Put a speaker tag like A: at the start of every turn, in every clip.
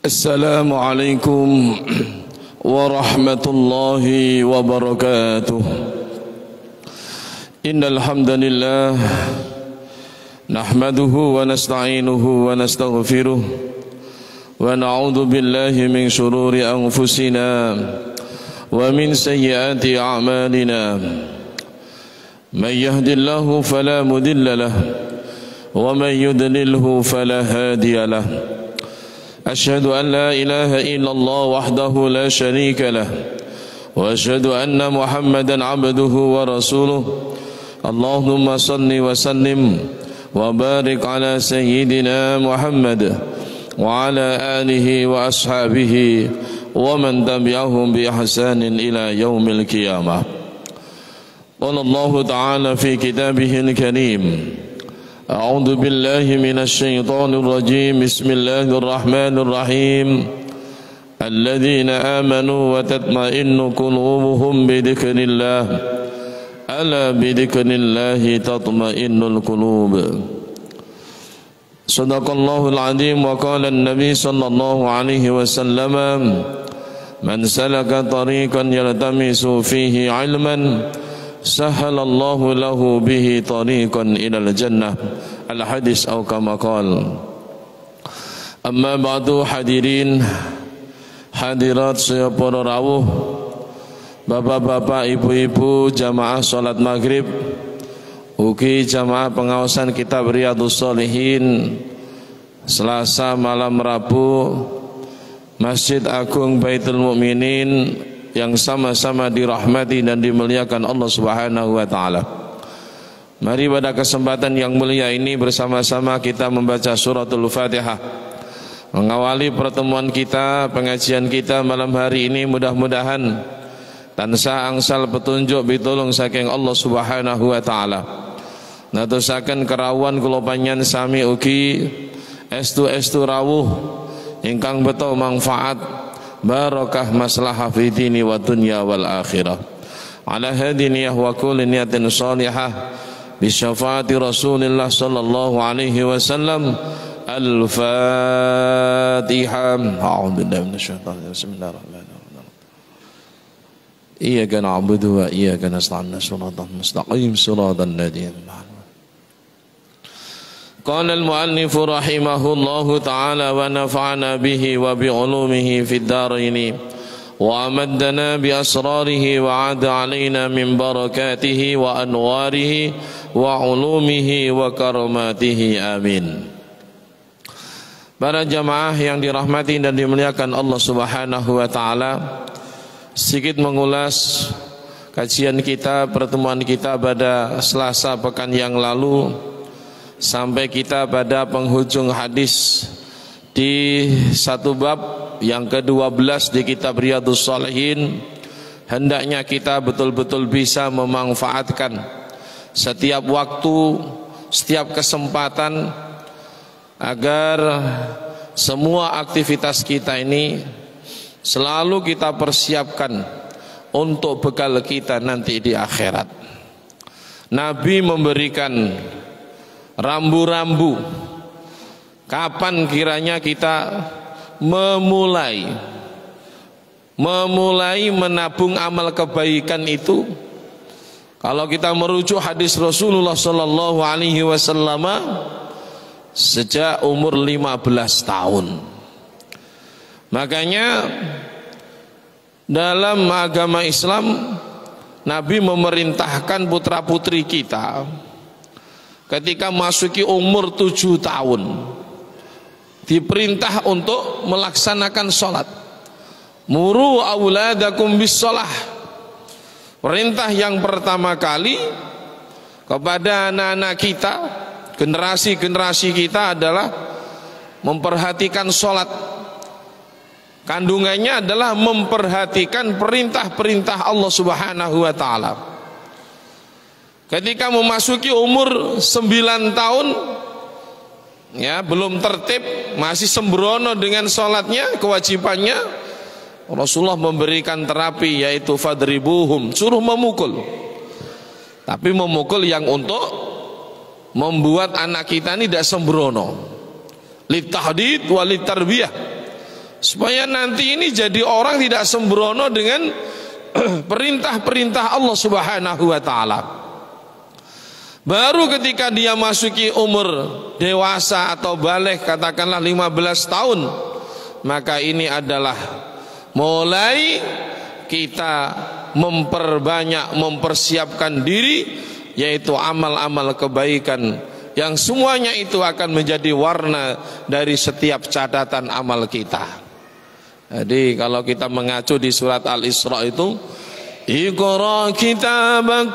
A: Assalamualaikum warahmatullahi wabarakatuh. Innal hamdalillah nahmaduhu wa nasta'inuhu wa nastaghfiruh wa na'udzu billahi min shururi anfusina wa min sayyiati a'malina. Man yahdihillahu fala mudilla lahu wa man yudlilhu fala hadiya lahu. أشهد أن لا إله إلا الله وحده لا شريك له وأشهد أن محمدا عبده ورسوله اللهم صل وسلم وبارك على سيدنا محمد وعلى آله وأصحابه ومن تبعهم بإحسان إلى يوم القيامة. قال الله تعالى في كتابه الكريم أعوذ بالله من الشيطان الرجيم بسم الله الرحمن الرحيم الذين آمنوا وتطمئن قلوبهم بذكر الله ألا بذكر الله تطمئن القلوب. صدق الله العظيم. وقال النبي صلى الله عليه وسلم من سلك طريقا يلتمس فيه علما Sahalallahu lahu bihi tariqan ilal jannah. Al-hadis atau kama qala. Amma ba'du, hadirin hadirat saya para rawuh, bapak-bapak, ibu-ibu, jamaah salat maghrib, ugi jamaah pengawasan kitab Riyadhus Shalihin, Selasa malam Rabu, Masjid Agung Baitul Mukminin yang sama-sama dirahmati dan dimuliakan Allah Subhanahu wa taala. Mari pada kesempatan yang mulia ini bersama-sama kita membaca suratul Fatihah. Mengawali pertemuan kita, pengajian kita malam hari ini, mudah-mudahan tansah angsal petunjuk pitulung saking Allah Subhanahu wa taala. Natosaken kerawan kula panjenengan sami ugi estu rawuh ingkang beto manfaat barakah maslahah fi dini wa dunya wal akhirah. Ala hadiniyah wa kulli niyatin salihah bi syafaati Rasulillah sallallahu alaihi wasallam. Al-Fatihah. A'udzu billahi minasyaitonir rajim. Bismillahirrahmanirrahim. Iyyaka na'budu wa iyyaka nasta'in. Shiratal mustaqim, shiratal ladzina قال المؤلف رحمه الله تعالى ونفعنا به وبعلومه في الدارين وأمدنا بأسراره وعاد علينا من بركاته وأنواره وعلومه وكرماته آمين. Para jamaah yang dirahmati dan dimuliakan Allah Subhanahu wa taala, sedikit mengulas kajian kita, pertemuan kita pada Selasa pekan yang lalu, sampai kita pada penghujung hadis di satu bab yang ke-12 di kitab Riyadhus Shalihin. Hendaknya kita betul-betul bisa memanfaatkan setiap waktu, setiap kesempatan, agar semua aktivitas kita ini selalu kita persiapkan untuk bekal kita nanti di akhirat. Nabi memberikan rambu-rambu kapan kiranya kita memulai menabung amal kebaikan itu. Kalau kita merujuk hadis Rasulullah sallallahu alaihi wasallam, sejak umur 15 tahun. Makanya dalam agama Islam, Nabi memerintahkan putra-putri kita ketika masuki umur 7 tahun diperintah untuk melaksanakan sholat. Muru auladakum bis sholah. Perintah yang pertama kali kepada anak-anak kita, generasi-generasi kita adalah memperhatikan sholat. Kandungannya adalah memperhatikan perintah-perintah Allah Subhanahu wa ta'ala. Ketika memasuki umur 9 tahun, ya, belum tertib, masih sembrono dengan sholatnya, kewajibannya, Rasulullah memberikan terapi, yaitu fadribuhum, suruh memukul. Tapi memukul yang untuk membuat anak kita ini tidak sembrono, litahdid wa litarbiyah, supaya nanti ini jadi orang tidak sembrono dengan perintah-perintah Allah Subhanahu wa taala. Baru ketika dia masuki umur dewasa atau baligh, katakanlah 15 tahun, maka ini adalah mulai kita memperbanyak, mempersiapkan diri, yaitu amal-amal kebaikan yang semuanya itu akan menjadi warna dari setiap catatan amal kita. Jadi kalau kita mengacu di surat Al-Isra itu, Iqra kitabak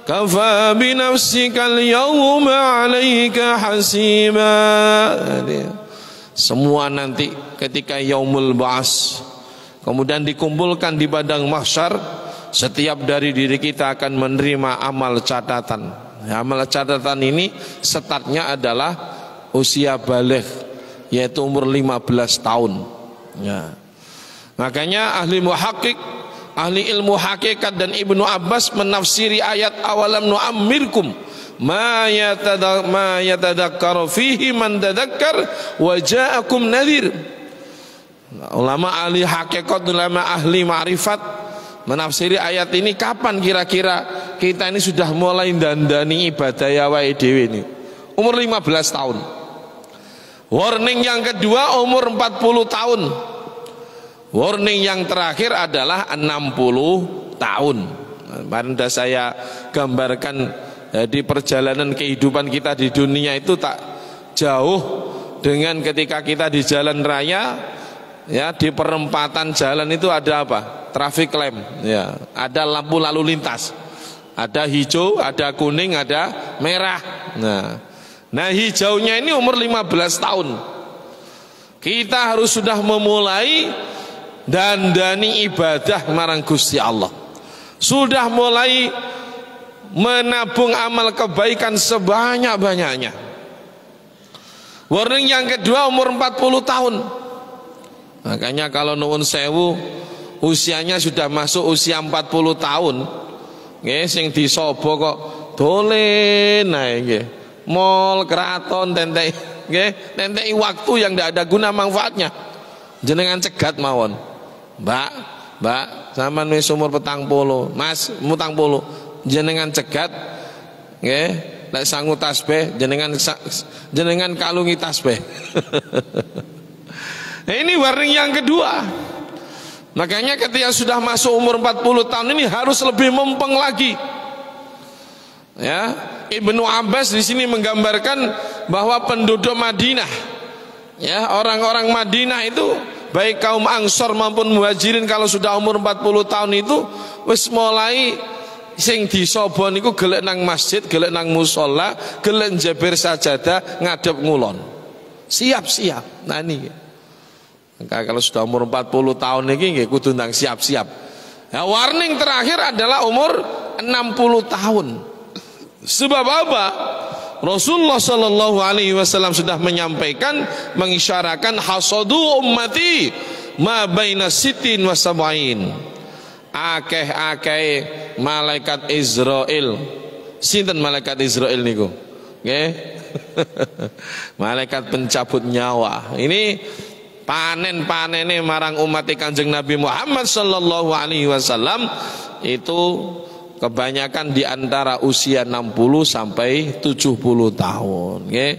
A: kafa binafsikal yawma 'alaika hasiba. Jadi, semua nanti ketika yaumul ba'as, kemudian dikumpulkan di padang mahsyar, setiap dari diri kita akan menerima amal catatan. Amal catatan ini startnya adalah usia baligh, yaitu umur 15 tahun. Ya. Makanya ahli muhaqqiq, ahli ilmu hakikat dan Ibnu Abbas menafsiri ayat awalam nu'ammirkum ma yatadakkaru fihi man tadakkar wa ja'akum nadhir. Ulama ahli hakikat, ulama ahli ma'rifat menafsiri ayat ini, kapan kira-kira kita ini sudah mulai dandani ibadah ya wae dhewe ini? Umur 15 tahun. Warning yang kedua umur 40 tahun. Warning yang terakhir adalah 60 tahun. Kemarin sudah saya gambarkan di perjalanan kehidupan kita di dunia itu tak jauh dengan ketika kita di jalan raya, ya, di perempatan jalan itu ada apa? Traffic lamp, ya, ada lampu lalu lintas, ada hijau, ada kuning, ada merah. Nah hijaunya ini umur 15 tahun. Kita harus sudah memulai dandani ibadah marang Gusti Allah, sudah mulai menabung amal kebaikan sebanyak-banyaknya. Warning yang kedua umur 40 tahun. Makanya kalau nuwun sewu usianya sudah masuk usia 40 tahun, nggih, sing disobo kok dolen ae nggih. Mall, keraton, tentek, nggih, tenteki waktu yang tidak ada guna manfaatnya. Jenengan cegat mawon. Mbak, sampean wis umur 40, Mas, 40. Jenengan cegat, nggih, nek sangu tasbih, jenengan kalungi tasbih. Nah, ini warning yang kedua. Makanya ketika sudah masuk umur 40 tahun ini harus lebih mempeng lagi. Ya, Ibnu Abbas di sini menggambarkan bahwa penduduk Madinah, ya, orang-orang Madinah itu baik kaum Ansor maupun Muhajirin kalau sudah umur 40 tahun itu wis mulai sing disobo niku gelek nang masjid, gelek nang musala, gelek njabir sajadah ngadep ngulon. Siap-siap. Nah ini. Maka kalau sudah umur 40 tahun ini nggih kudu ndang siap-siap. Ya, warning terakhir adalah umur 60 tahun. Sebab apa? Rasulullah sallallahu alaihi wasallam sudah menyampaikan, mengisyarakan hasadu ummati ma baina sittin wa sab'in. Akeh-akeh malaikat Israel. Sinten malaikat Israel niku? Nggih. Malaikat pencabut nyawa. Ini panen-panene marang umat Kanjeng Nabi Muhammad sallallahu alaihi wasallam itu kebanyakan di antara usia 60 sampai 70 tahun, nggih.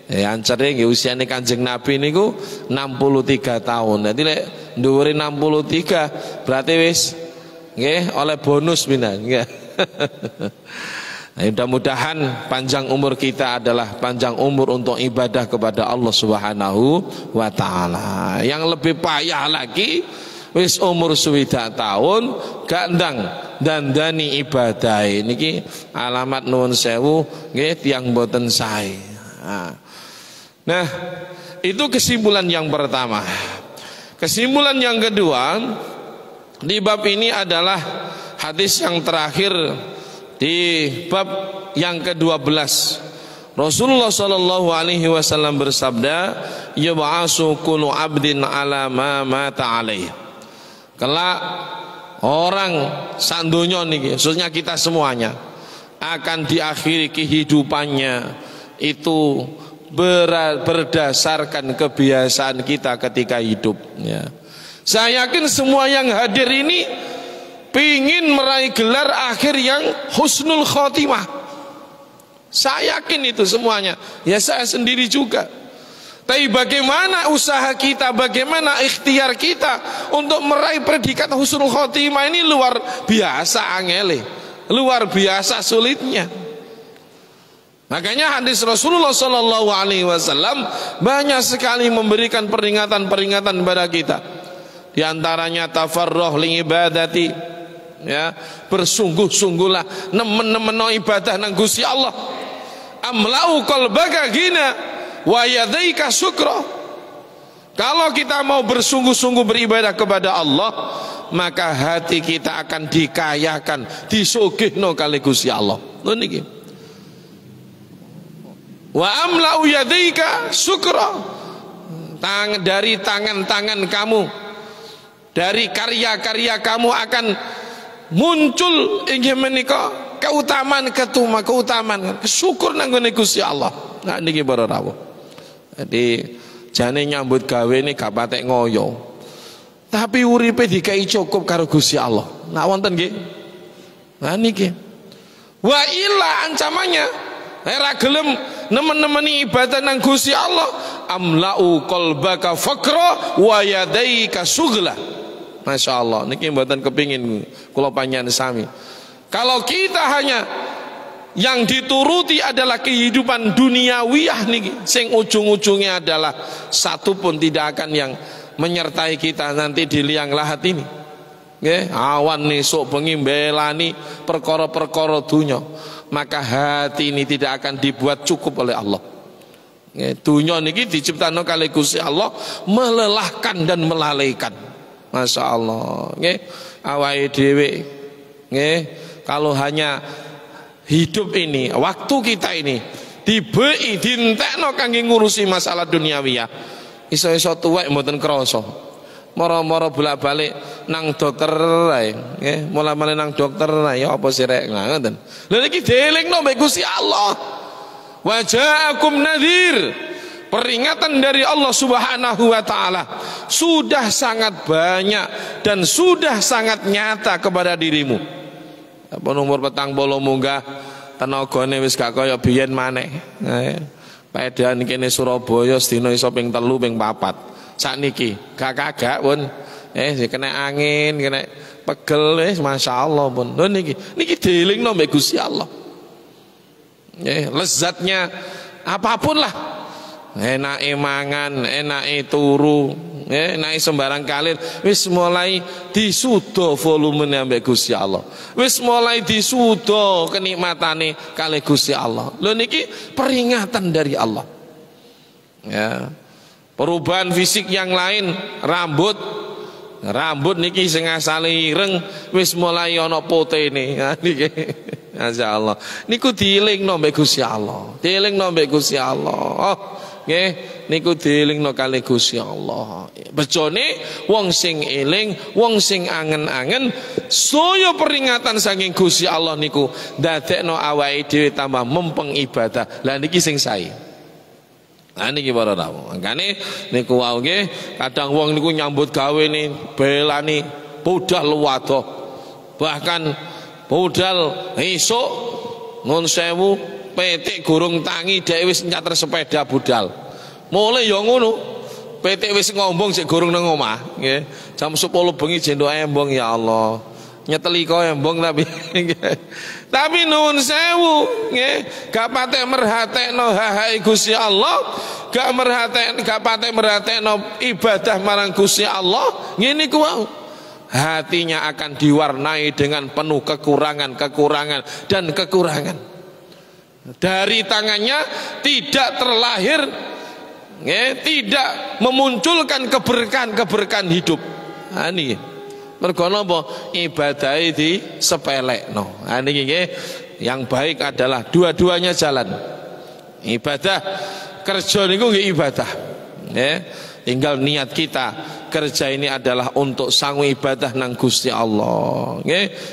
A: Ya ancere nggih usiane Kanjeng Nabi niku 63 tahun. Dadi lek dhuwure 63 berarti wis nggih oleh bonus pinan, nggih. Nah, mudah-mudahan panjang umur kita adalah panjang umur untuk ibadah kepada Allah Subhanahu wa taala. Yang lebih payah lagi wis umur 60 tahun gak ndang dandani ibadah niki alamat nuwun sewu nggih tiyang boten sae. Nah, itu kesimpulan yang pertama. Kesimpulan yang kedua di bab ini adalah hadis yang terakhir di bab yang ke-12. Rasulullah sallallahu alaihi wasallam bersabda, "Yub'asu kullu 'abdin 'ala ma mata 'alaihi." Kelak orang sandonya niki, khususnya kita semuanya, akan diakhiri kehidupannya itu berdasarkan kebiasaan kita ketika hidup ya. Saya yakin semua yang hadir ini pingin meraih gelar akhir yang husnul khotimah. Saya yakin itu semuanya. Ya saya sendiri juga. Tapi bagaimana usaha kita, bagaimana ikhtiar kita untuk meraih predikat husnul khotimah ini luar biasa angele, luar biasa sulitnya. Makanya hadis Rasulullah Sallallahu Alaihi Wasallam banyak sekali memberikan peringatan-peringatan kepada kita. Di antaranya tafarruh li ibadati, ya, bersungguh-sungguhlah nemen-nemen ibadah nang Gusti Allah. Amlau qalbaka ghina wa yadaika syukra. Kalau kita mau bersungguh-sungguh beribadah kepada Allah, maka hati kita akan dikayakan, disugihno kali Gusti Allah. Lho niki. Wa amlau yadaika syukra. Dari tangan-tangan kamu, dari karya-karya kamu akan muncul inggih menika keutamaan syukur nang ngene Gusti Allah. Nah niki para rawuh. Jadi jane nyambut gawe ini gak patek ngoyo. Tapi uripe dikai cukup karo Gusti Allah. Nak wonten nggih? Nah niki. Wa illa ancamannya ora gelem nemen-nemeni ibadah nang Gusti Allah, amlau qalbaka faqra wa yadaika sughla. Masya Allah, niki mboten kepingin kula panjenengan sami. Kalau kita hanya yang dituruti adalah kehidupan duniawiyah niki, sing ujung-ujungnya adalah satu pun tidak akan yang menyertai kita nanti di liang lahat ini. Nggih, awan esuk bengi mbelani perkara-perkara dunya, maka hati ini tidak akan dibuat cukup oleh Allah. Nggih, dunya niki diciptakno kali Gusti Allah melelahkan dan melalaikan. Masya Allah, nggih, awake dhewe nggih, kalau hanya hidup ini, waktu kita ini dibei dintekno kangge ngurusi masalah duniawiyah, iso-iso tuwek mboten krasa. Moro-moro bolak-balik nang dokter ae, nggih, mulai-mulai nang dokter ae ya apa sih rek ngoten. Lha iki dielingno mbek Gusti Allah. Wa ja'akum nadhir. Peringatan dari Allah Subhanahu wa Ta'ala sudah sangat banyak dan sudah sangat nyata kepada dirimu. Apa nomor petang bolo munggah tenagane wis gak kaya biyen maneh. Paedan kene Surabaya sedina iso ping 3 ping 4. Sakniki gak kagak pun kena angin, kena pegel masyaallah pun. Lho niki dielingno mbek Gusti Allah. Lezatnya apapun lah. Enake mangan, enake turu, enake sembarang kalir, wis mulai disudo volumene ambek Gusti Allah. Wis mulai disudo kenikmatane kali Gusti Allah. Lho niki peringatan dari Allah. Ya. Perubahan fisik yang lain, rambut niki sing asale ireng wis mulai ana potene. Niki masyaallah. Niku dielingno mbek Gusti Allah. Dielingno mbek Gusti Allah. Nggih, niku dielingno kali Gusti Allah. Becone wong sing eling, wong sing angen-angen, saya peringatan saking Gusti Allah niku ndadekno awake dhewe tambah mempeng ibadah. Lah niki sing sae. Lah niki para rawuh. Mangkane niku wae nggih, kadang wong niku nyambut gawe ni belani budal wadoh. Bahkan budal esuk nun sewu petik gurung tangi dhek wis nyater sepeda budal. Mulai ya ngono. Petik wis ngombong sik gurung nang omah, nggih. Jam 10 bengi jendok embong ya Allah. Nyeteli kok embong tapi tapi nuwun sewu, nggih. Gak patek merhatekno hahae Gusti Allah, gak patek merhatekno ibadah marang Gusti Allah. Ngene ku wae. Hatinya akan diwarnai dengan penuh kekurangan dan kekurangan. Dari tangannya tidak terlahir, tidak memunculkan keberkahan hidup. Ini mergo napa ibadahe disepelekno. Niki nggih, yang baik adalah dua-duanya jalan. Ibadah kerja niku nggih ibadah. Tinggal niat kita kerja ini adalah untuk sangu ibadah nang Gusti Allah.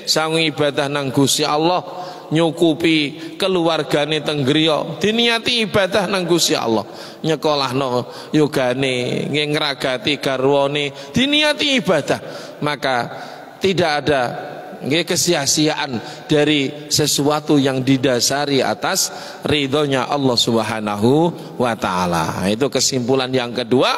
A: Sangu ibadah nang Gusti Allah. nyukupi keluargane teng griya, diniati ibadah nang Gusti Allah. Nyekolahno yogane, ngragati garwane, diniati ibadah. Maka tidak ada kesia-siaan dari sesuatu yang didasari atas ridhonya Allah Subhanahu wa taala. Itu kesimpulan yang kedua,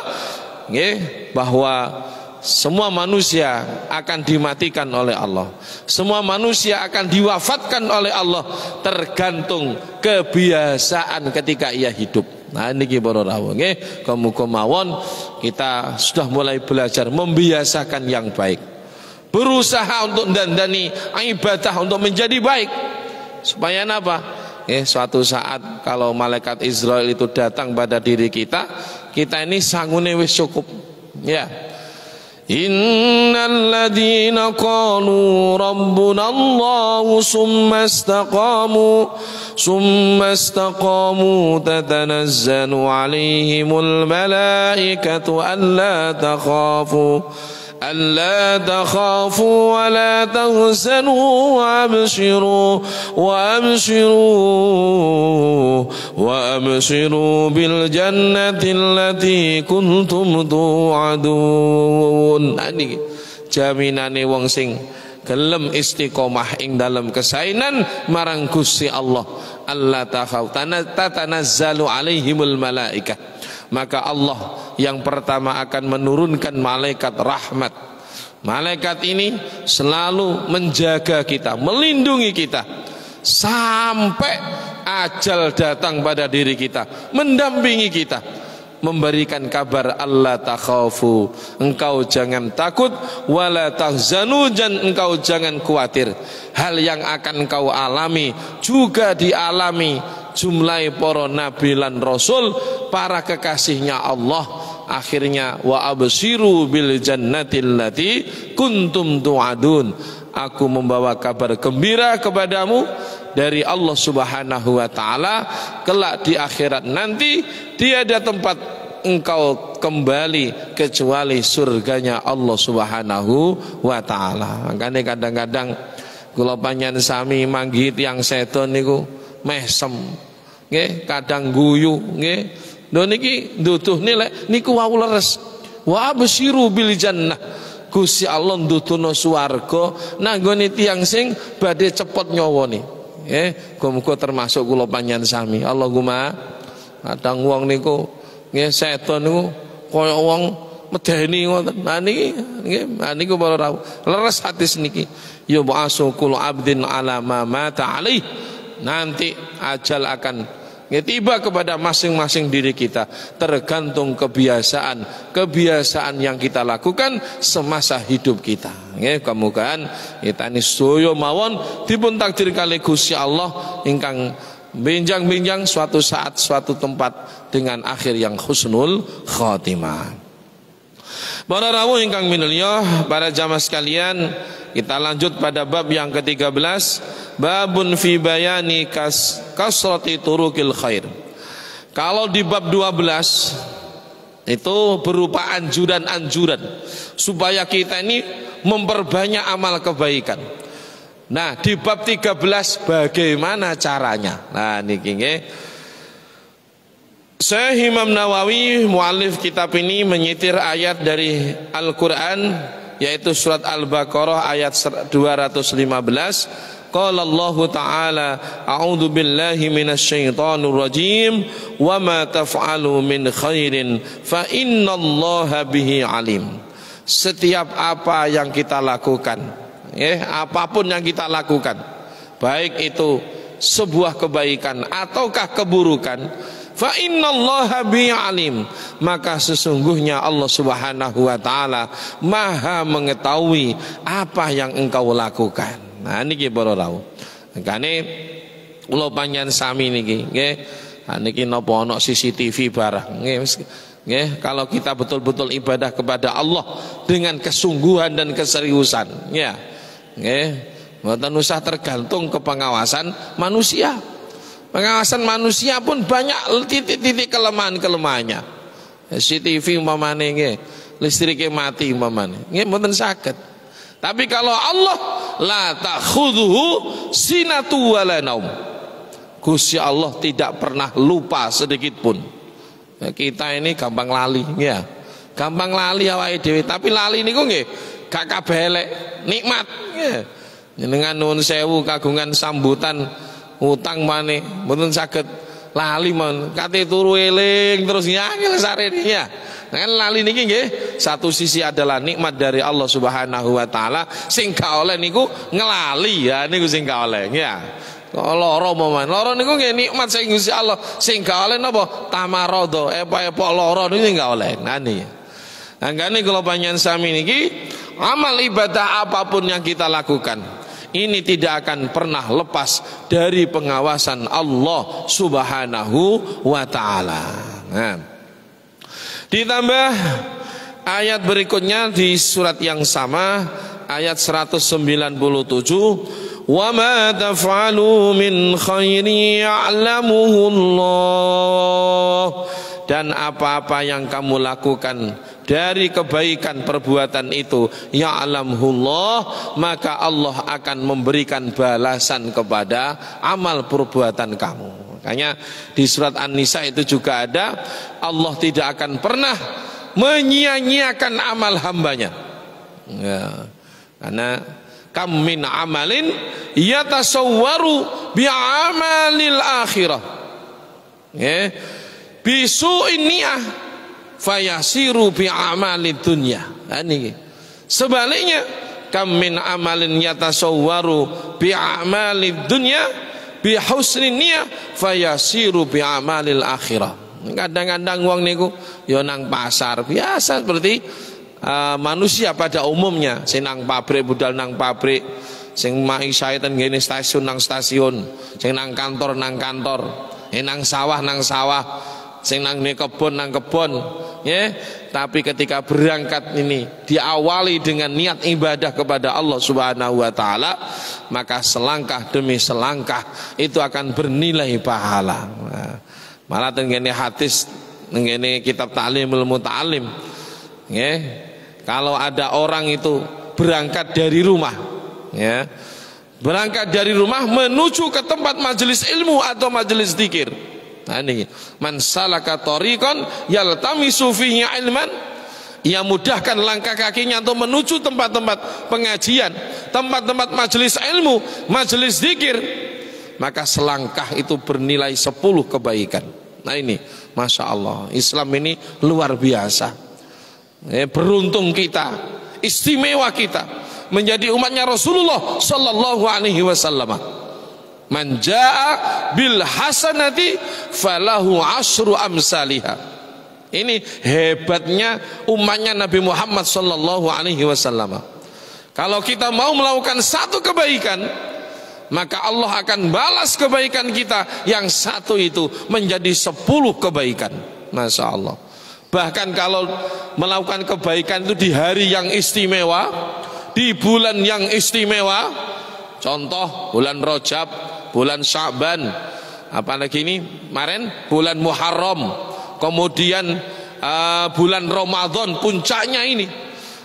A: bahwa semua manusia akan dimatikan oleh Allah. Semua manusia akan diwafatkan oleh Allah, tergantung kebiasaan ketika ia hidup. Nah niki para rawuh nggih, muga mawon kita sudah mulai belajar membiasakan yang baik. Berusaha untuk dandani ibadah untuk menjadi baik. Supaya apa? Suatu saat kalau malaikat Israel itu datang pada diri kita, kita ini sangune wis cukup. Ya. Innal ladzina qalu rabbuna Allah summa istaqamu tatanazzalu alaihimul malaikatu alla takhafu wa la tahzanu wa abshiru bil jannati allati kuntum tu'adun. Ini jaminane wong sing gelem istiqomah ing dalam kesainan marang Gusti Allah. Allah tatanazzalu alaihimul malaikah. Maka Allah yang pertama akan menurunkan malaikat rahmat. Malaikat ini selalu menjaga kita, melindungi kita sampai ajal datang pada diri kita, mendampingi kita, memberikan kabar Allah takhafu, engkau jangan takut, wala tahzanu, dan engkau jangan khawatir. Hal yang akan engkau alami juga dialami jumlah para nabi lan rasul, para kekasihnya Allah. Akhirnya wa abshiru bil jannati allati kuntum tu'adun. Aku membawa kabar gembira kepadamu dari Allah Subhanahu wa taala, kelak di akhirat nanti tiada tempat engkau kembali kecuali surganya Allah Subhanahu wa taala. Makanya kadang-kadang kula panjenengan sami manggi tiyang sedo niku mesem, nggih, kadang guyu, nggih. Lho niki nduduhne lek niku wau leres. Wa absyiru bil jannah. Gusti Allah nduduhno swarga nanggone tiyang sing badhe cepet nyawone. Nggih, muga termasuk kula panjenengan sami. Allahumma. Kadang wong niku nggih sedo niku kaya wong medeni ngoten. Nah niki nggih, niku para rawuh. Leres hati niki. Ya ba'asu kullu abdin ala ma mata alaih. Nanti ajal akan tiba kepada masing-masing diri kita, tergantung kebiasaan yang kita lakukan semasa hidup kita. Kemudian kita ini sedaya mawon dipun takdir kali Gusti Allah ingkang benjang-benjang suatu saat suatu tempat dengan akhir yang husnul khotimah. Para rawuh ingkang minulya, para jamaah sekalian, kita lanjut pada bab yang ke-13, babun fi bayani kasrati turukil khair. Kalau di bab 12 itu berupa anjuran-anjuran supaya kita ini memperbanyak amal kebaikan. Nah, di bab 13 bagaimana caranya? Nah, niki nggih. Syekh Imam Nawawi muallif kitab ini menyitir ayat dari Al-Qur'an, yaitu surat Al-Baqarah ayat 215. Qala Allah Ta'ala, a'udzu billahi minasyaitonir rajim, wa ma taf'alu min khairin fa innallaha bihi alim. Setiap apa yang kita lakukan, apapun yang kita lakukan, baik itu sebuah kebaikan ataukah keburukan, fa innallaha bihi alim, maka sesungguhnya Allah Subhanahu wa taala Maha mengetahui apa yang engkau lakukan. Nah niki para rawuh. Makane kula panjenengan sami niki nggih. Niki napa ana CCTV barang nggih. Kalau kita betul-betul ibadah kepada Allah dengan kesungguhan dan keseriusan, ya. Nggih. Mboten usah tergantung ke pengawasan manusia. Pengawasan manusia pun banyak titik-titik kelemahan-kelemahannya. CCTV umpamane nggih, listrike mati umpamane. Nggih mboten saged. Tapi kalau Allah la ta'khudhuhu sinatu wala naum. Gusti Allah tidak pernah lupa sedikit pun. Ya, kita ini gampang lali ya. Gampang lali awake dhewe, tapi lali niku nggih gak kabeh elek, nikmat ya. Jenengan nuwun sewu kagungan sambutan utang maneh mboten saged lali mon. Kate turu eling terus nyangel sarene ya. Nah, kan lali niki nggih satu sisi adalah nikmat dari Allah Subhanahu wa taala, sing gak oleh niku ngelali ya, niku sing gak oleh ya. Loro momen, loro niku nggih nikmat sing Gusti Allah, sing gak oleh napa? Tamarodo, epok loro niku gak oleh. Nah niki. Anggane kula panjenengan sami niki amal ibadah apapun yang kita lakukan, ini tidak akan pernah lepas dari pengawasan Allah Subhanahu wa taala. Nah. Ditambah ayat berikutnya di surat yang sama, ayat 197, wa ma taf'alu min khairi ya'lamuhu Allah, dan apa-apa yang kamu lakukan dari kebaikan perbuatan itu ya'lamuhu Allah, maka Allah akan memberikan balasan kepada amal perbuatan kamu. Makanya di surat An-Nisa itu juga ada, Allah tidak akan pernah menyia-nyiakan amal hambanya ya. Karena kam min amalin yatasawwaru bi'amalil akhirah ya, bisu'in niyah fayasiru bi'amalid dunya. Ini sebaliknya, kam min amalin yatasawwaru bi'amalid dunya bihusnin niyah fayasiru bi'amalil akhirah. Kadang-kadang wong niku ya nang pasar biasa seperti manusia pada umumnya, sing nang pabrik budal nang pabrik, sing maishae ten ngene stasiun nang stasiun, sing nang kantor nang kantor, nang sawah nang sawah, sing nang kebon nang kebon ya. Tapi ketika berangkat ini diawali dengan niat ibadah kepada Allah Subhanahu wa taala, maka selangkah demi selangkah itu akan bernilai pahala. Nah, malah tengene hadis, tengene kitab Ta'limul Muta'allim ya, kalau ada orang itu berangkat dari rumah ya, berangkat dari rumah menuju ke tempat majelis ilmu atau majelis zikir. Nah ini, man salaka tariqan yaltamisu fihi ilman, ia mudahkan langkah kakinya untuk menuju tempat-tempat pengajian, tempat-tempat majelis ilmu, majelis zikir, maka selangkah itu bernilai 10 kebaikan. Nah ini, Masya Allah, Islam ini luar biasa. Beruntung kita, istimewa kita menjadi umatnya Rasulullah Sallallahu Alaihi Wasallam. Man jaa bil hasanati falahu asyru amsalihha. Ini hebatnya umatnya Nabi Muhammad Sallallahu Alaihi Wasallam. Kalau kita mau melakukan satu kebaikan, maka Allah akan balas kebaikan kita yang satu itu menjadi 10 kebaikan. Masya Allah. Bahkan kalau melakukan kebaikan itu di hari yang istimewa, di bulan yang istimewa, contoh bulan Rajab, bulan Sya'ban, apalagi ini kemarin bulan Muharram, kemudian bulan Ramadan puncaknya ini,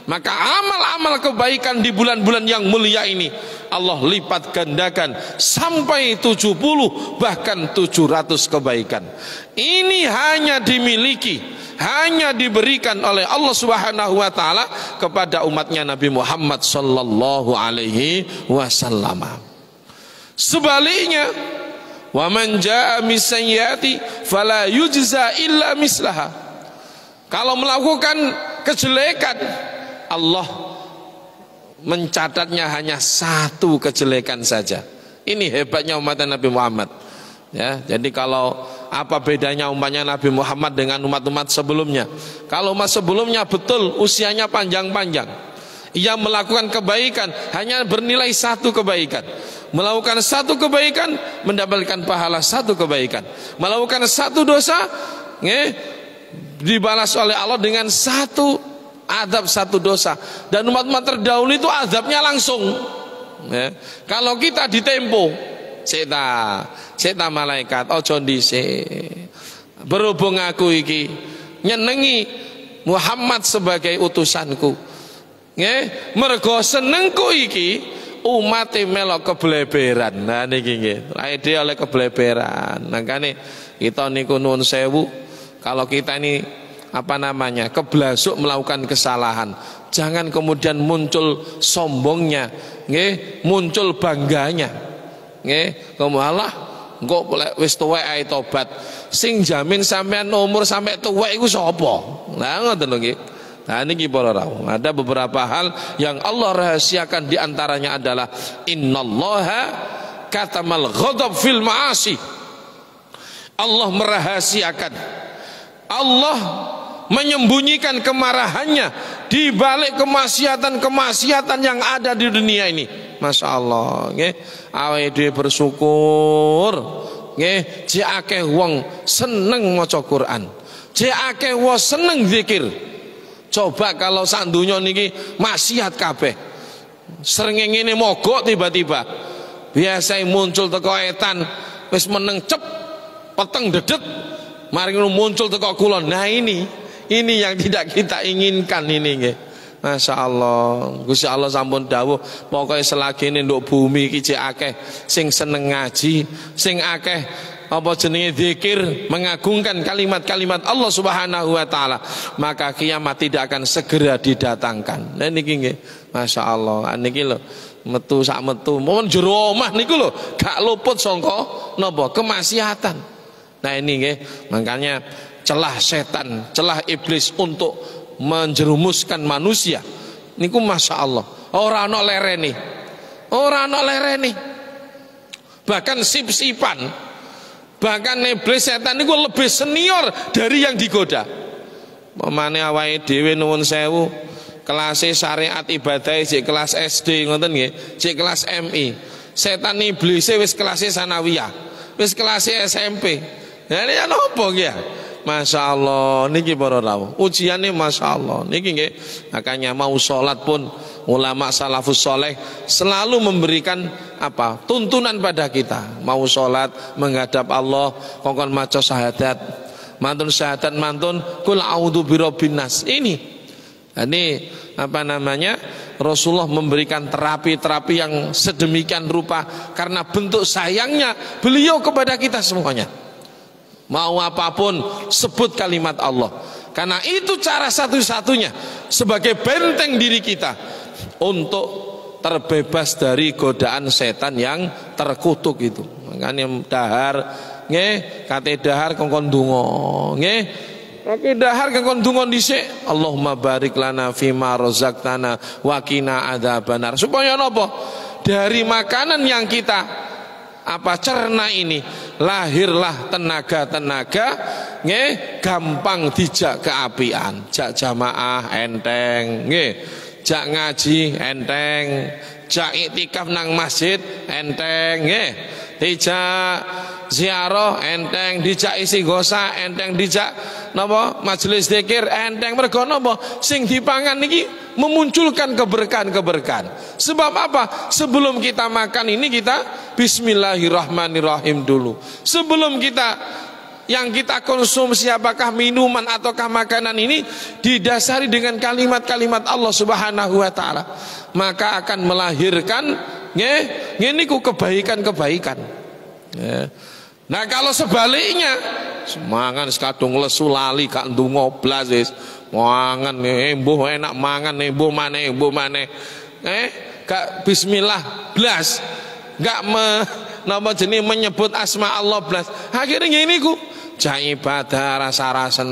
A: maka amal-amal kebaikan di bulan-bulan yang mulia ini Allah lipat gandakan sampai 70 bahkan 700 kebaikan. Ini hanya dimiliki, hanya diberikan oleh Allah Subhanahu wa taala kepada umatnya Nabi Muhammad sallallahu alaihi wasallam. Sebaliknya, wa man jaa bisayyati fala yujza illa mislaha. Kalau melakukan kejelekan, Allah mencatatnya hanya 1 kejelekan saja. Ini hebatnya umat Nabi Muhammad. Ya, jadi kalau apa bedanya umatnya Nabi Muhammad dengan umat-umat sebelumnya? Kalau umat sebelumnya betul usianya panjang-panjang, ia melakukan kebaikan hanya bernilai 1 kebaikan. Melakukan 1 kebaikan mendapatkan pahala 1 kebaikan. Melakukan 1 dosa dibalas oleh Allah dengan 1 adab 1 dosa. Dan umat-umat terdahulu itu adabnya langsung ya. Kalau kita ditempo Seta malaikat ojo dhisik, berhubung aku iki nyenengi Muhammad sebagai utusanku nggih, mergo senengku iki umat melok kebleberan. Nah niki nggih, ide oleh kebleberan. Makane kita niku nuwun sewu, kalau kita ini keblasuk melakukan kesalahan, jangan kemudian muncul sombongnya, nggih, muncul bangganya, nggih, kemalah engko wis tuwek ae tobat. Sing jamin sampean umur sampai tuwek iku sapa? Lah ngoten lho nggih. Nah niki para rawuh, ada beberapa hal yang Allah rahasiakan, di antaranya adalah innallaha katamal ghadab fil ma'asi. Allah merahasiakan, Allah menyembunyikan kemarahannya di balik kemaksiatan yang ada di dunia ini. Masya Allah, nggih, awake dhewe bersyukur, nggih, jek akeh wong seneng maca Quran, jek akeh wong seneng zikir. Coba kalau sak donya niki maksiat kabeh, srengenge mogok tiba-tiba, biasa muncul teko etan, wis meneng cep, peteng dedet, mari muncul teko kulon. Nah ini yang tidak kita inginkan ini nggih. Masya Allah, Gusti Allah sampun dawuh, pokoknya selagi ini nduk bumi iki akeh sing seneng ngaji, sing akeh zikir, mengagungkan kalimat-kalimat Allah Subhanahu wa taala, maka kiamat tidak akan segera didatangkan. Nah niki nggih, Masya Allah, niki lho metu sak metu mon jero omah niku lho gak luput sangka napa kemaksiatan. Nah ini nggih, makanya celah setan, celah iblis untuk menjerumuskan manusia niku Masya Allah ora ana lereni, ora ana lereni. Bahkan sip-sipan, bahkan iblis setan niku lebih senior dari yang digoda. Pemane awake dhewe nuwun sewu, kelas syariat ibadah jek kelas SD ngoten nggih, jek kelas MI. Setan iblis wis kelas sanawiyah, wis kelas SMP. Lah ya napa nggih? Masya Allah, niki para rawuh, ujiannya Masya Allah niki nggih. Makanya mau sholat pun ulama salafus soleh selalu memberikan tuntunan pada kita. Mau sholat menghadap Allah, kongkon maca syahadat, mantun syahadat mantun kul a'udzu birabbin nas. Ini Rasulullah memberikan terapi-terapi yang sedemikian rupa karena bentuk sayangnya beliau kepada kita semuanya. Mau apapun sebut kalimat Allah, karena itu cara satu-satunya sebagai benteng diri kita untuk terbebas dari godaan setan yang terkutuk itu. Makanya dahar nggih, kate dahar kongkon donga nggih, kate dahar kongkon donga dhisik, Allahumma barik lana fima razaqtana wa qina adzabannar. Supaya napa? Dari makanan yang kita cerna ini lahirlah tenaga-tenaga nggih gampang dijak keapian, jak jamaah enteng nggih, jak ngaji enteng, jak iktikaf nang masjid enteng nggih, dijak ziarah enteng, dijak isi gosa enteng, dijak napa majelis zikir enteng. Mergo napa? Sing dipangan niki memunculkan keberkahan-keberkahan. Sebab apa? Sebelum kita makan ini kita bismillahirrahmanirrahim dulu. Sebelum yang kita konsumsi apakah minuman ataukah makanan ini didasari dengan kalimat-kalimat Allah Subhanahu wa taala, maka akan melahirkan niku kebaikan-kebaikan. Nah kalau sebaliknya semangan sekadung lesu lali gak ndonga blas wis mangan mbuh enak mangan mbuh maneh gak bismillah blas, gak menyebut asma Allah blas, akhirnya ngene ku jak ibadah rasa-rasen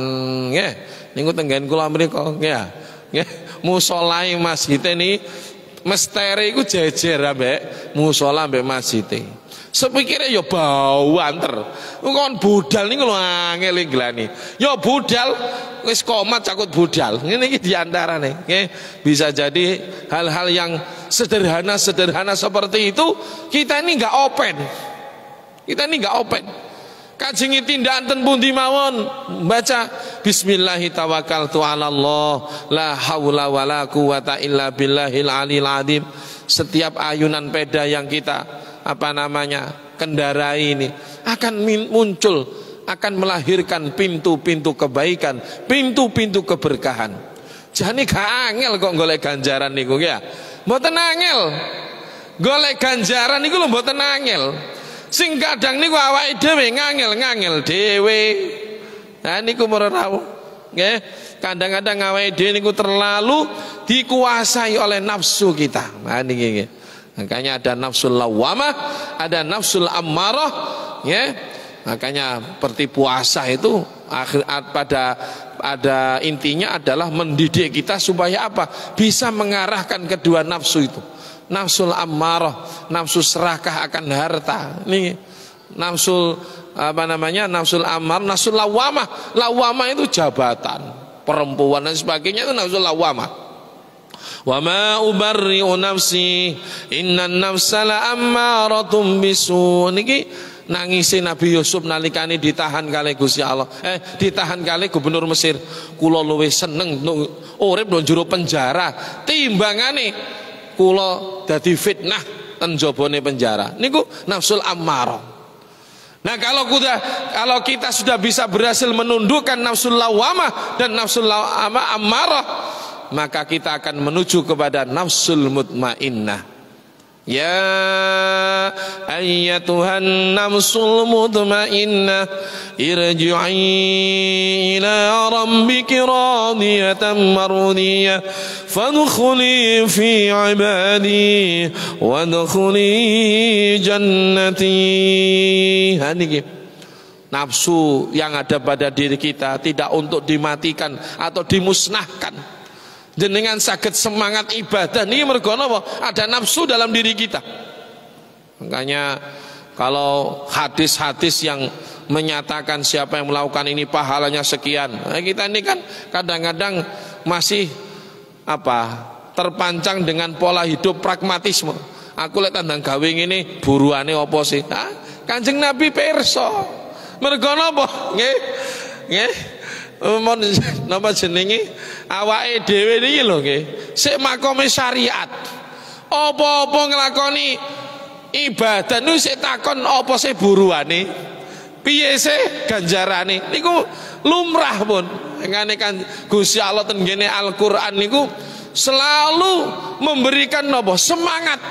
A: nggih niku tenggen kula mriku nggih musala masjid ini mestere iku jejer ambek musala ambek masjid. Sepikire ya bau anter. Kon budal niku lho angel nglani. Ya budal wis komat cakut budal. Ngene iki diantarane nggih. Bisa jadi hal-hal yang sederhana seperti itu kita ini enggak open. Kita ini enggak open. Kajengi tindakan ten pundi mawon baca bismillahirrahmanirrahim Allah la haula wala quwata illa billahil aliyil azim. Setiap ayunan peda yang kita kendarai ini akan muncul, akan melahirkan pintu-pintu kebaikan, pintu-pintu keberkahan. Jane gak angel kok golek ganjaran niku ya. Mboten angel. golek ganjaran niku lho mboten angel. Sing kadang niku awake dhewe ngangel dhewe. Nah niku para rawuh. Nggih, kadang-kadang awake dhewe niku terlalu dikuasai oleh nafsu kita. Nah niki nggih. Makanya ada nafsul lawamah, ada nafsul ammarah, ya. Makanya seperti puasa itu pada intinya adalah mendidik kita supaya apa? Bisa mengarahkan kedua nafsu itu. Nafsul ammarah, nafsu serakah akan harta. Ini nafsul nafsul ammar, nafsul lawamah. Lawamah itu jabatan, perempuan dan sebagainya, itu nafsul lawamah. Wa ma ubarri'u nafsi innan nafsa la ammaratum bisu. Niki nangisi Nabi Yusuf nalikane ditahan kali Gusti Allah. Ditahan kali gubernur Mesir. Kula luwih seneng urip nang jero penjara timbangane kula dadi fitnah ten jabane penjara. Niku nafsul ammarah. Nah kalau kita sudah bisa berhasil menundukkan nafsul lawamah dan nafsul ammarah, maka kita akan menuju kepada nafsul mutmainnah. Ya ayyatuhan nafsul mutmainnah irji'i ila rabbiki radiyatan mardiyah fadkhuli fi ibadi wadkhuli jannati. Niki nafsu yang ada pada diri kita tidak untuk dimatikan atau dimusnahkan. Jenengan saged semangat ibadah ini mergo napa? Ada nafsu dalam diri kita. Makanya kalau hadis-hadis yang menyatakan siapa yang melakukan ini pahalanya sekian, nah, kita ini kan kadang-kadang masih terpancang dengan pola hidup pragmatisme. Aku lihat tandang gawe ini buruane apa sih? Kanjeng Nabi pirsa. Mergo napa? Nggih. Napa jenenge awake dhewe niki lho nggih sik makome syariat. Apa-apa nglakoni ibadah niku sik takon apa sih buruane? Piye sih ganjarane? Niku lumrah pun. Ngene kan Gusti Allah ten ngene Al-Qur'an niku selalu memberikan napa? Semangat.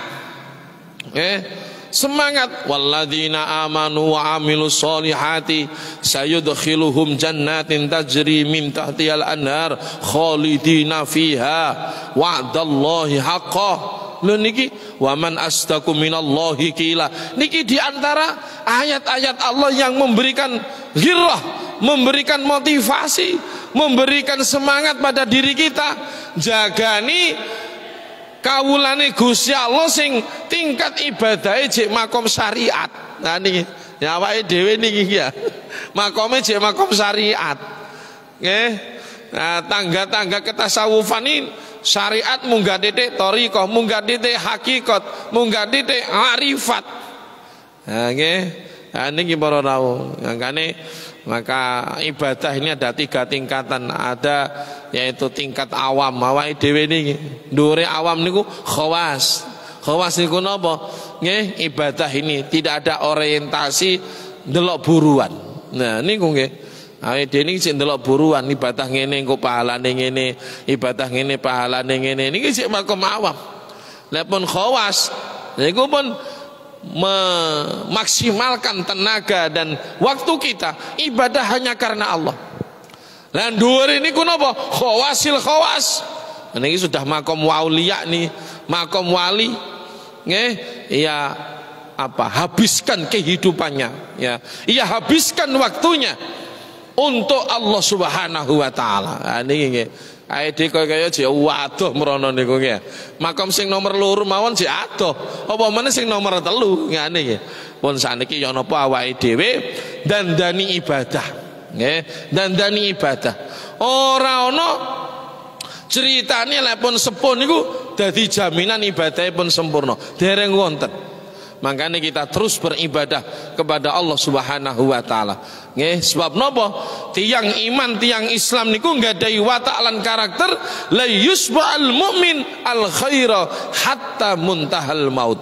A: Semangat. Walladzina amanu wa amilus solihati sayudkhiluhum jannatin tajri min tahtihal anhar khalidina fiha wa'dallahi haqqan. Lho niki wa man astaqu minallahi qila. Niki diantara ayat-ayat Allah yang memberikan ghirrah, memberikan motivasi, memberikan semangat pada diri kita. Jagani kawulane Gusti Allah sing tingkat ibadahe jek makom syariat. Nah niki ya awake dhewe niki ya. Makome jek makom syariat. Nggih. Nah, tangga-tangga ketasawufan ini syariat munggah titik thariqah, munggah titik hakikat, munggah titik arifat. Nah nggih. Nah niki para rawuh. Maka ibadah ini ada 3 tingkatan. Ada yaitu tingkat awam. Awake dhewe niki dhuwure awam niku khawas. Khawas niku napa? Nggih, ibadah ini tidak ada orientasi ndelok buruan. Nah niku nggih. Awake dhewe niki sik ndelok buruan, ibadah ngene engko pahalane ngene, ibadah ngene pahalane ngene. Niki sik makom awam. Lah pun khawas niku pun memaksimalkan tenaga dan waktu kita ibadah hanya karena Allah. Lan dhuwur ini kunapa? Khawasil khawas. Niki sudah makom wauliya nih, makom wali. Nggih, ya habiskan kehidupannya, ya. Ia habiskan waktunya untuk Allah Subhanahu wa taala. Nah niki nggih. Aide kaya jek waduh mrono niku nggih. Makom sing nomor 2 mawon jek adoh. Apa meneh sing nomor 3 ngene nggih. Pun saniki ya napa awake dhewe dandani ibadah. Nggih, dandani ibadah. Ora ana critane lek pun sepuh niku dadi jaminan ibadahe pun sempurna. Dereng wonten. Makanya kita terus beribadah kepada Allah Subhanahu wa taala. Nggih, sebab napa? Tiang iman, tiang Islam niku nggadahi watak lan karakter la yusba'al mu'min al khaira hatta muntahal maut.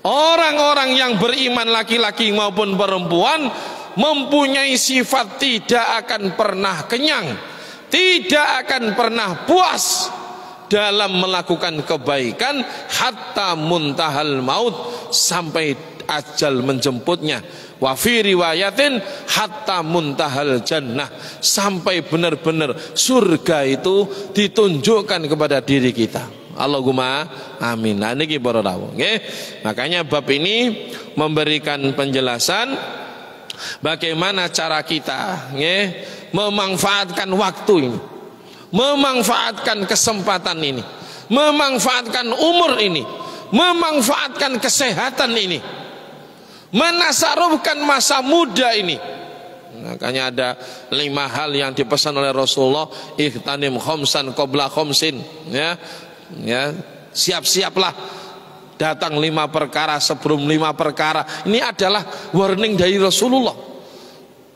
A: Orang-orang yang beriman laki-laki maupun perempuan mempunyai sifat tidak akan pernah kenyang, tidak akan pernah puas dalam melakukan kebaikan hatta muntahal maut, sampai ajal menjemputnya. Wa fi riwayatin hatta muntahal jannah, sampai benar-benar surga itu ditunjukkan kepada diri kita. Allahumma amin. Nah niki para rawuh nggih. Makanya bab ini memberikan penjelasan bagaimana cara kita nggih memanfaatkan waktu ini, memanfaatkan kesempatan ini, memanfaatkan umur ini, memanfaatkan kesehatan ini, menasarufkan masa muda ini. Makanya ada 5 hal yang dipesan oleh Rasulullah, ightanim khamsan qabla khamsin, ya. Ya, siap-siaplah datang 5 perkara sebelum 5 perkara. Ini adalah warning dari Rasulullah.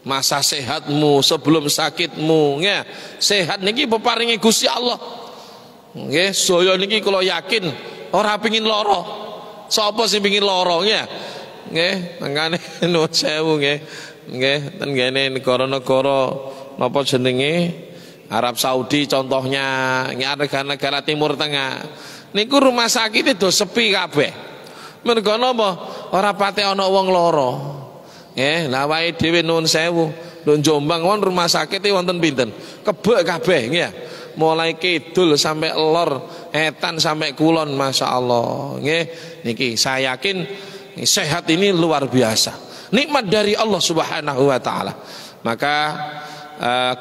A: Masa sehatmu sebelum sakitmu, ya. Sehat niki peparingi Gusti Allah. Nggih, saya niki kula yakin ora pengin lara. Sapa sing pengin lara, ya. Nggih, mangkane nuwun sewu nggih. Nggih, ten kene negara-negara napa jenenge Arab Saudi contohnya, negara-negara Timur Tengah. Niku rumah sakit itu sepi kabeh. Mergo napa? Ora pate ana wong lara. Nggih, lha wae dhewe nuwun sewu. Lho Jombang won rumah sakit wonten pinten? Kebek kabeh nggih. Mulai kidul sampai lor, etan sampai kulon, masya Allah. Nggih, niki saya yakin sehat ini luar biasa. Nikmat dari Allah Subhanahu wa taala. Maka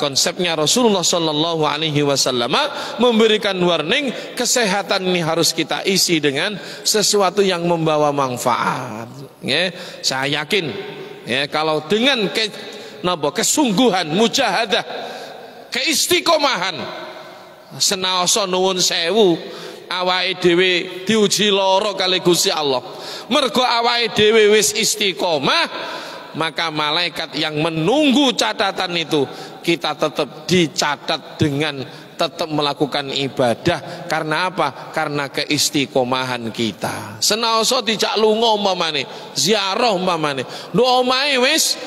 A: konsepnya Rasulullah Sallallahu Alaihi Wasallam memberikan warning, kesehatan ini harus kita isi dengan sesuatu yang membawa manfaat. Ya, saya yakin ya, kalau dengan kesungguhan, mujahadah, keistiqomahan, senaoso nuwun sewu awake dhewe diuji lara kali Gusti Allah, mergo awake dhewe wis istiqomah, maka malaikat yang menunggu catatan itu kita tetap dicatat dengan tetap melakukan ibadah. Karena apa? Karena keistiqomahan kita. Senaoso dijak lunga umpamane, ziarah umpamane, lho omahe wis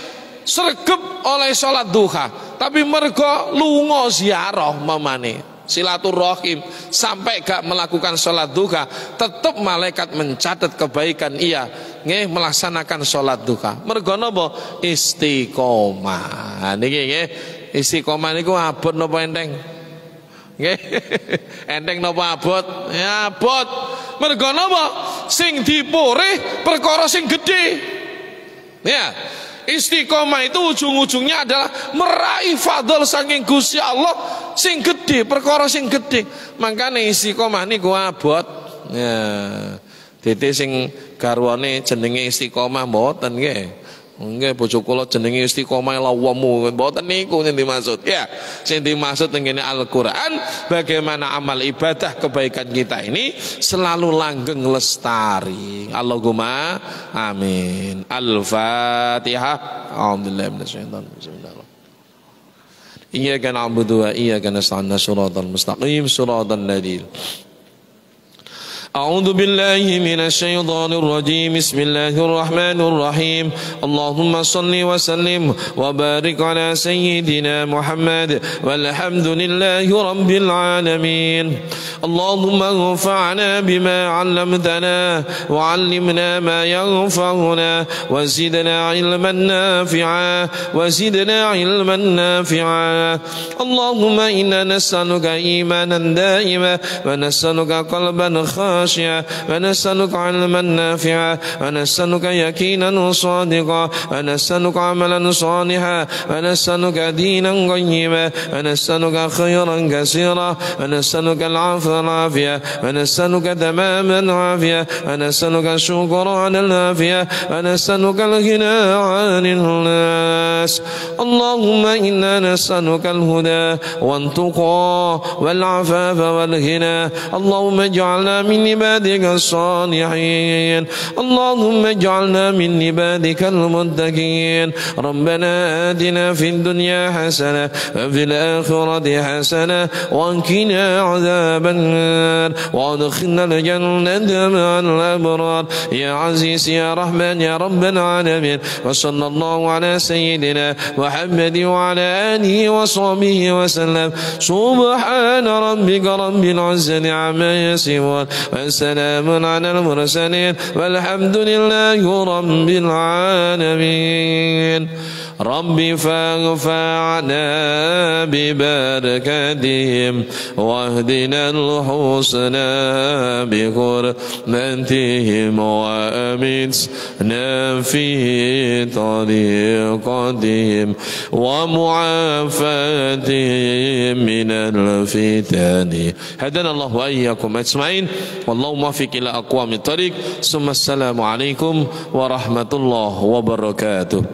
A: sregep oleh salat duha, tapi mergo lunga ziarah umpamane, silaturahim, sampai gak melakukan sholat duha, tetap malaikat mencatat kebaikan ia nggih melaksanakan sholat duha. Mergo napa? Istiqomah. Niki nggih, istiqomah niku abot napa enteng? Nggih. Enteng napa abot? Ya abot. Mergo napa? Sing dipurih perkara sing gedhe. Ya. Istiqomah itu ujung-ujungnya adalah meraih fadl saking Gusti Allah sing gede, perkara sing gede. Makane istiqomah niku abot. Ya. Dite sing garwane jenenge istiqomah mboten nggih. Nggih bojo kula jenenge istiqomah lawamu, mboten niku sing dimaksud. Ya, sing dimaksud tengene Al-Qur'an bagaimana amal ibadah kebaikan kita ini selalu langgeng lestari. Allahumma amin. Al-Fatihah. A'udzubillahi minasyaitonir rajim. Bismillahirrahmanirrahim. Iyyaka na'budu wa iyyaka nasta'in. Shiratal mustaqim, shiratal ladzina أعوذ بالله من الشيطان الرجيم بسم الله الرحمن الرحيم اللهم صل وسلم وبارك على سيدنا محمد والحمد لله رب العالمين اللهم انفعنا بما علمتنا وعلمنا ما ينفعنا وزدنا علما نافعا وزدنا علما نافعا اللهم إنا نسألك إيمانا دائما ونسألك قلبا خاشعا ونسألك علما نافعا ونسألك يقينا صادقا ونسألك عملا صالحا ونسألك دينا قيما ونسألك خيرا كثيرا ونسألك العفو والعافية ونسألك تمام العافية ونسألك الشكر على العافية ونسألك الغنى عن الناس اللهم إنا نسألك الهدى والتقى والعفاف والغنى اللهم اجعلنا من عبادك الصالحين اللهم اجعلنا من عبادك المتقين ربنا آتنا في الدنيا حسنة وفي الآخرة حسنة وقنا عذاب النار وادخلنا الجنة مع الأبرار يا عزيز يا رحمن يا رب العالمين وصلى الله على سيدنا محمد وعلى آله وصحبه وسلم. سبحان ربك رب العزة عما يصفون وسلام على المرسلين والحمد لله رب العالمين. رب فانفعنا ببركاتهم واهدنا الحسنى بحرمتهم وأمتنا في طريقتهم ومعافاتهم من الفتن. هدانا الله وإياكم أجمعين والله موفق إلى أقوام الطريق. ثم السلام عليكم ورحمة الله وبركاته.